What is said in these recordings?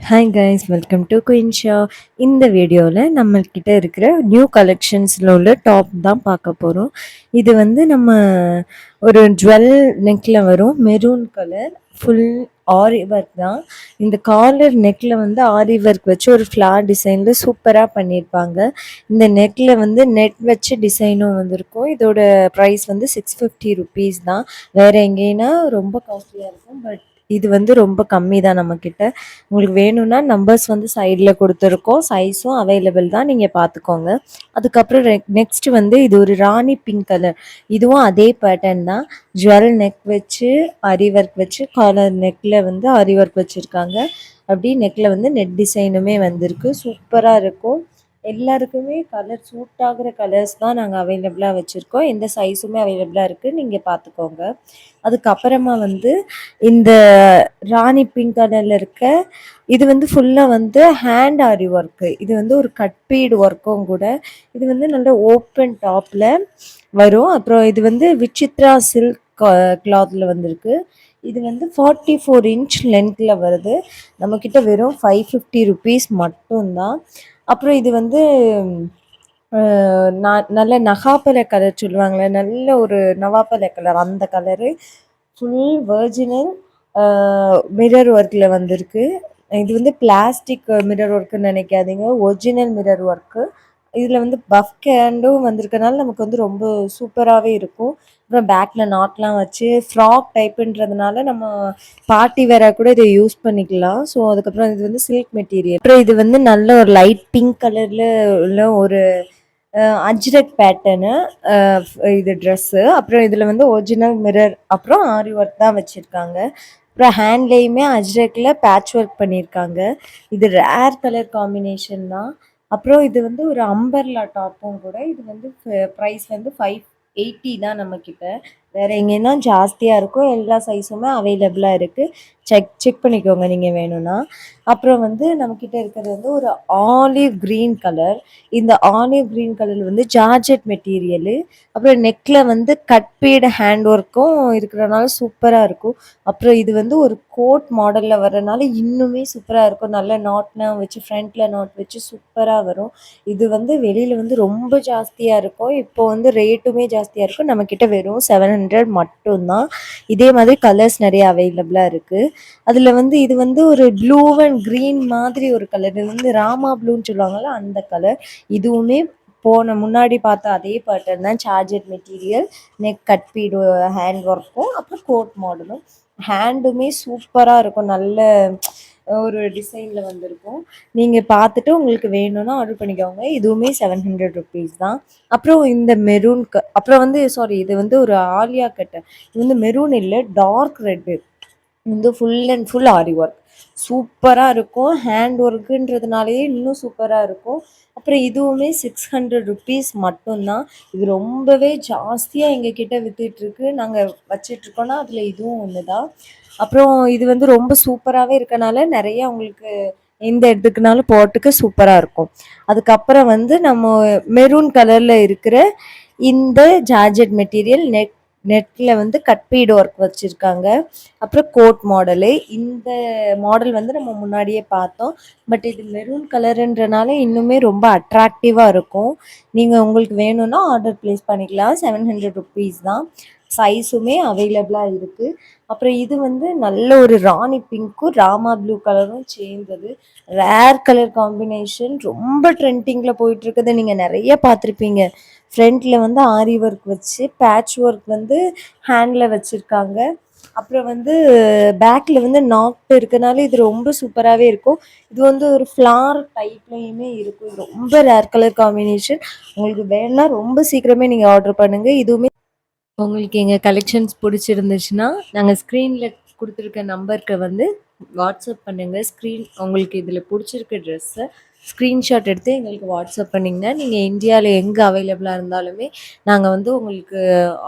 Hi guys, welcome to queen show. இந்த வீடியோவில் நம்மக்கிட்ட இருக்கிற நியூ கலெக்ஷன்ஸில் உள்ள டாப் தான் பார்க்க போகிறோம். இது வந்து நம்ம ஒரு ஜுவல் நெக்கில் வரும், மெரூன் கலர், ஃபுல் ஆரி ஒர்க் தான். இந்த காலர் நெக்கில் வந்து ஆரி ஒர்க் வச்சு ஒரு ஃப்ளார் டிசைனில் சூப்பராக பண்ணியிருப்பாங்க. இந்த நெக்கில் வந்து நெட் வச்சு டிசைனும் வந்திருக்கும். இதோட ப்ரைஸ் வந்து 650 ருபீஸ் தான். வேறு எங்கேனா ரொம்ப காஸ்ட்லியாக இருக்கும், பட் இது வந்து ரொம்ப கம்மி தான் நம்மக்கிட்ட. உங்களுக்கு வேணும்னா நம்பர்ஸ் வந்து சைடில் கொடுத்துருக்கோம், சைஸும் அவைலபிள் தான், நீங்கள் பார்த்துக்கோங்க. அதுக்கப்புறம் நெக்ஸ்ட் வந்து இது ஒரு ராணி பிங்க் கலர், இதுவும் அதே பேட்டர்ன் தான். ஜுவல் நெக் வச்சு அரி ஒர்க் வச்சு காலர் நெக்கில் வந்து அரி ஒர்க் வச்சுருக்காங்க. அப்படி நெக்கில் வந்து நெட் டிசைனுமே வந்திருக்கு, சூப்பராக இருக்கும். எல்லாருக்குமே கலர் சூட் ஆகிற கலர்ஸ் தான் நாங்கள் அவைலபிளாக வச்சுருக்கோம். எந்த சைஸுமே அவைலபிளாக இருக்குது, நீங்கள் பார்த்துக்கோங்க. அதுக்கப்புறமா வந்து இந்த ராணி பிங்க் கலரில் இருக்க இது வந்து ஃபுல்லாக வந்து ஹேண்ட் ஆரி ஒர்க்கு. இது வந்து ஒரு கட் பீடு ஒர்க்கும் கூட. இது வந்து நல்ல ஓப்பன் டாப்பில் வரும். அப்புறம் இது வந்து விசித்ரா சில்க் கிளாத்தில் வந்திருக்கு. இது வந்து 44 இன்ச் லென்த்தில் வருது. நம்மக்கிட்ட வெறும் 550 ருபீஸ் மட்டும்தான். அப்புறம் இது வந்து நல்ல நகாப்பழ கலர் சொல்லுவாங்களே, நல்ல ஒரு நவாப்பழ கலர், அந்த கலரு ஃபுல் வெர்ஜினல் மிரர் ஒர்க்கில் வந்திருக்கு. இது வந்து பிளாஸ்டிக் மிரர் ஒர்க்குன்னு நினைக்காதீங்க, ஒரிஜினல் மிரர் ஒர்க்கு. இதில் வந்து பஃப் கேண்டும் வந்திருக்கனால நமக்கு வந்து ரொம்ப சூப்பராகவே இருக்கும். அப்புறம் பேக்கில் நாட்லாம் வச்சு ஃப்ராக் டைப்புன்றதுனால நம்ம பார்ட்டி வேற கூட இதை யூஸ் பண்ணிக்கலாம். ஸோ அதுக்கப்புறம் இது வந்து சில்க் மெட்டீரியல். அப்புறம் இது வந்து நல்ல ஒரு லைட் பிங்க் கலரில் உள்ள ஒரு அஜ்ரக் பேட்டர்னு இது ட்ரெஸ்ஸு. அப்புறம் இதில் வந்து ஒரிஜினல் மிரர் அப்புறம் ஆரி ஒர்க் தான் வச்சுருக்காங்க. அப்புறம் ஹேண்ட்லேயுமே அஜ்ரக்கில் பேட்ச் ஒர்க் பண்ணியிருக்காங்க. இது ரேர் கலர் காம்பினேஷன் தான். அப்புறம் இது வந்து ஒரு அம்பர்லா டாப்பும் கூட. இது வந்து ப்ரைஸ் வந்து 580 தான் நம்மக்கிட்ட. வேறு எங்கேனா ஜாஸ்தியாக இருக்கும். எல்லா சைஸுமே அவைலபிளாக இருக்குது. செக் பண்ணிக்கோங்க நீங்கள் வேணும்னா. அப்புறம் வந்து நம்மக்கிட்ட இருக்கிறது வந்து ஒரு ஆலிவ் க்ரீன் கலர். இந்த ஆலிவ் க்ரீன் கலர் வந்து ஜார்ஜெட் மெட்டீரியலு. அப்புறம் நெக்கில் வந்து கட் பீடு ஹேண்ட் ஒர்க்கும் இருக்கிறனால சூப்பராக இருக்கும். அப்புறம் இது வந்து ஒரு கோட் மாடலில் வர்றதுனால இன்னுமே சூப்பராக இருக்கும். நல்ல நாட்லாம் வச்சு ஃப்ரண்ட்டில் நாட் வச்சு சூப்பராக வரும். இது வந்து வெளியில் வந்து ரொம்ப ஜாஸ்தியாக இருக்கும். இப்போ வந்து ரேட்டுமே ஜாஸ்தியாக இருக்கும். நம்மக்கிட்ட வெறும் 700 மட்டும்தான். இதே மாதிரி கலர்ஸ் நிறைய அவைலபிளாக இருக்குது. அதில் வந்து இது வந்து ஒரு ப்ளூ அண்ட் க்ரீன் மாதிரி ஒரு கலர். இது வந்து ராமா ப்ளூன்னு சொல்லுவாங்கள்ல, அந்த கலர். இதுவுமே முன்னாடி பார்த்த அதே பேட்டர்ன் தான். Georgette material, neck cut bead hand ஒர்க்கும், அப்புறம் கோட் மாடலும். ஹேண்டுமே சூப்பராக இருக்கும், நல்ல ஒரு டிசைனில் வந்திருக்கும். நீங்கள் பார்த்துட்டு உங்களுக்கு வேணும்னா ஆர்டர் பண்ணிக்கோங்க. இதுவுமே 700 ருபீஸ் தான். அப்புறம் இந்த மெரூன் அப்புறம் வந்து இது வந்து ஒரு ஆலியா கட்டு. இது வந்து மெரூன் இல்லை, டார்க் ரெட்டு. வந்து full and full aari work சூப்பராக இருக்கும். ஹேண்ட் ஒர்க்குன்றதுனாலேயே இன்னும் சூப்பராக இருக்கும். அப்புறம் இதுவுமே 600 ருபீஸ் மட்டும்தான். இது ரொம்பவே ஜாஸ்தியாக எங்ககிட்ட விற்றுட்ருக்கு. நாங்கள் வச்சிட்ருக்கோன்னா அதில் இதுவும் ஒன்று தான். அப்புறம் இது வந்து ரொம்ப சூப்பராகவே இருக்கனால நிறைய உங்களுக்கு எந்த இடத்துக்குனாலும் போட்டுக்க சூப்பராக இருக்கும். அதுக்கப்புறம் வந்து நம்ம மெரூன் கலரில் இருக்கிற இந்த ஜார்ஜெட் மெட்டீரியல் நெட்டில் வந்து கட் பீடு ஒர்க் வச்சுருக்காங்க. அப்புறம் கோட் மாடலு. இந்த மாடல் வந்து நம்ம முன்னாடியே பார்த்தோம், பட் இது மெரூன் கலருன்றனால இன்னுமே ரொம்ப அட்ராக்டிவாக இருக்கும். நீங்கள் உங்களுக்கு வேணும்னா ஆர்டர் ப்ளேஸ் பண்ணிக்கலாம். 700 ருபீஸ் தான். சைஸுமே அவைலபிளாக இருக்குது. அப்புறம் இது வந்து நல்ல ஒரு ராணி பிங்க்கும் ராமா ப்ளூ கலரும் சேர்ந்தது. ரேர் கலர் காம்பினேஷன், ரொம்ப ட்ரெண்டிங்கில் போயிட்டுருக்குது. நீங்கள் நிறைய பார்த்துருப்பீங்க. ஃப்ரண்ட்டில் வந்து ஆரி ஒர்க் வச்சு பேட்ச் ஒர்க் வந்து ஹேண்டில் வச்சுருக்காங்க. அப்புறம் வந்து பேக்கில் வந்து நாட் இருக்கனால இது ரொம்ப சூப்பராகவே இருக்கும். இது வந்து ஒரு ஃப்ளார் டைப்லேயுமே இருக்கும். இது ரொம்ப ரேர் கலர் காம்பினேஷன். உங்களுக்கு வேணும்னா ரொம்ப சீக்கிரமே நீங்கள் ஆர்டர் பண்ணுங்கள். இதுவுமே உங்களுக்கு எங்கள் கலெக்ஷன்ஸ் பிடிச்சிருந்துச்சுன்னா நாங்கள் ஸ்க்ரீனில் கொடுத்துருக்க நம்பருக்கு வந்து வாட்ஸ்அப் பண்ணுங்கள். உங்களுக்கு இதில் பிடிச்சிருக்க ட்ரெஸ்ஸை ஸ்க்ரீன்ஷாட் எடுத்து எங்களுக்கு வாட்ஸ்அப் பண்ணிங்கன்னா நீங்கள் இந்தியாவில் எங்கே அவைலபிளாக இருந்தாலுமே நாங்கள் வந்து உங்களுக்கு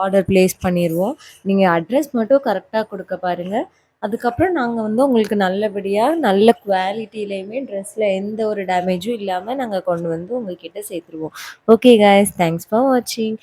ஆர்டர் ப்ளேஸ் பண்ணிடுவோம். நீங்கள் அட்ரஸ் மட்டும் கரெக்டாக கொடுக்க பாருங்கள். அதுக்கப்புறம் நாங்கள் வந்து உங்களுக்கு நல்லபடியாக நல்ல குவாலிட்டியிலையுமே ட்ரெஸ்ஸில் எந்த ஒரு டேமேஜும் இல்லாமல் நாங்கள் கொண்டு வந்து உங்கள்கிட்ட சேர்த்துருவோம். ஓகே கைஸ், தேங்க்ஸ் ஃபார் வாட்சிங்.